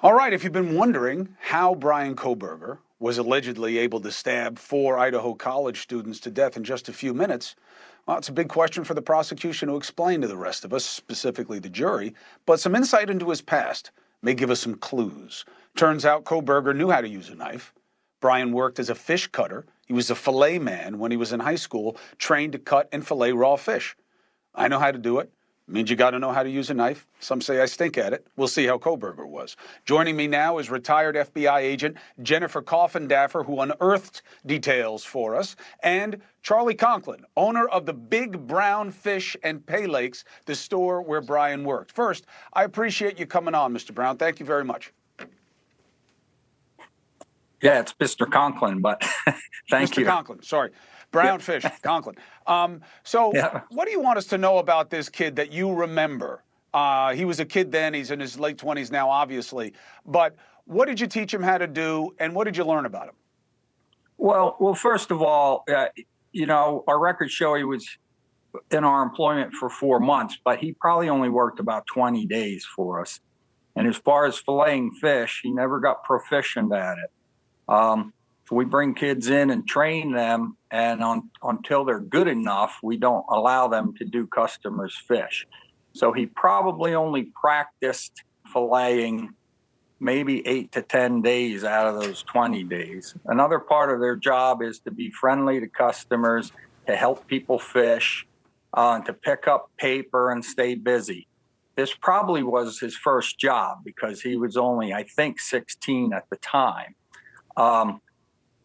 All right, if you've been wondering how Bryan Kohberger was allegedly able to stab 4 Idaho college students to death in just a few minutes, well, it's a big question for the prosecution to explain to the rest of us, specifically the jury, but some insight into his past may give us some clues. Turns out Kohberger knew how to use a knife. Bryan worked as a fish cutter. He was a fillet man when he was in high school, trained to cut and fillet raw fish. I know how to do it. Means you got to know how to use a knife. Some say I stink at it. We'll see how Kohberger was. Joining me now is retired FBI agent Jennifer Coffindaffer, who unearthed details for us, and Charlie Conklin, owner of the Big Brown Fish and Pay Lakes, the store where Bryan worked. First, I appreciate you coming on, Mr. Brown. Thank you very much. Yeah, it's Mr. Conklin, but thank you. Mr. Conklin, sorry. Brown Fish, Conklin. What do you want us to know about this kid that you remember? He was a kid then. He's in his late 20s now, obviously. But what did you teach him how to do, and what did you learn about him? Well, first of all, our records show he was in our employment for 4 months, but he probably only worked about 20 days for us. And as far as filleting fish, he never got proficient at it. So we bring kids in and train them, and until they're good enough, we don't allow them to do customers' fish. So he probably only practiced filleting maybe 8 to 10 days out of those 20 days. Another part of their job is to be friendly to customers, to help people fish, to pick up paper and stay busy. This probably was his first job because he was only, I think, 16 at the time.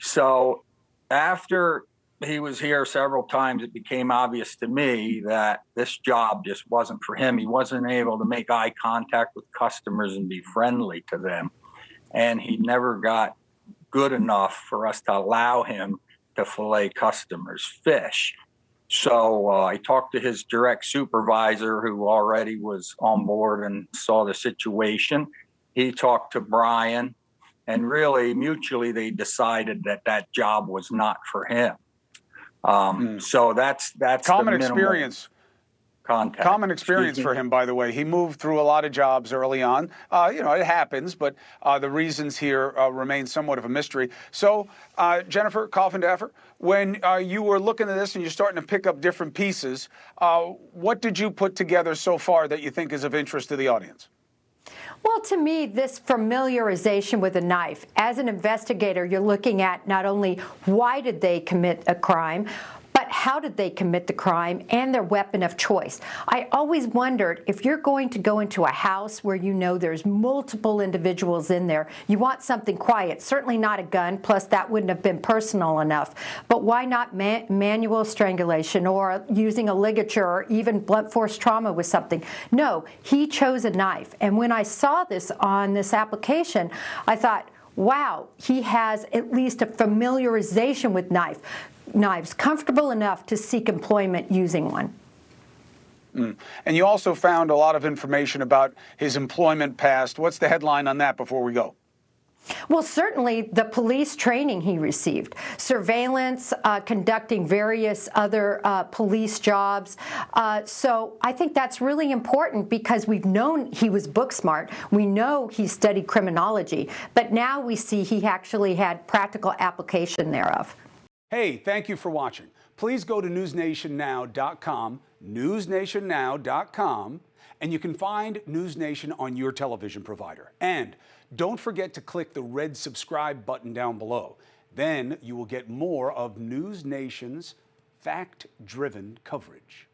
So after he was here several times, it became obvious to me that this job just wasn't for him. He wasn't able to make eye contact with customers and be friendly to them. And he never got good enough for us to allow him to fillet customers' fish. So I talked to his direct supervisor, who already was on board and saw the situation. He talked to Bryan. And really, mutually, they decided that job was not for him. So that's common experience. Contact. Common experience for him, by the way. He moved through a lot of jobs early on. It happens, but the reasons here remain somewhat of a mystery. So, Jennifer Coffindaffer, when you were looking at this and you're starting to pick up different pieces, what did you put together so far that you think is of interest to the audience? Well, to me, this familiarization with a knife, as an investigator, you're looking at not only why did they commit a crime, but how did they commit the crime and their weapon of choice. I always wondered, if you're going to go into a house where you know there's multiple individuals in there, you want something quiet, certainly not a gun, plus that wouldn't have been personal enough. But why not manual strangulation or using a ligature or even blunt force trauma with something? No, he chose a knife. And when I saw this on this application, I thought, wow, he has at least a familiarization with knives, comfortable enough to seek employment using one. And you also found a lot of information about his employment past. What's the headline on that before we go? Well, certainly the police training he received, surveillance, conducting various other police jobs. So I think that's really important because we've known he was book smart. We know he studied criminology, but now we see he actually had practical application thereof. Hey, thank you for watching. Please go to newsnationnow.com, newsnationnow.com, and you can find NewsNation on your television provider. And don't forget to click the red subscribe button down below. Then you will get more of NewsNation's fact-driven coverage.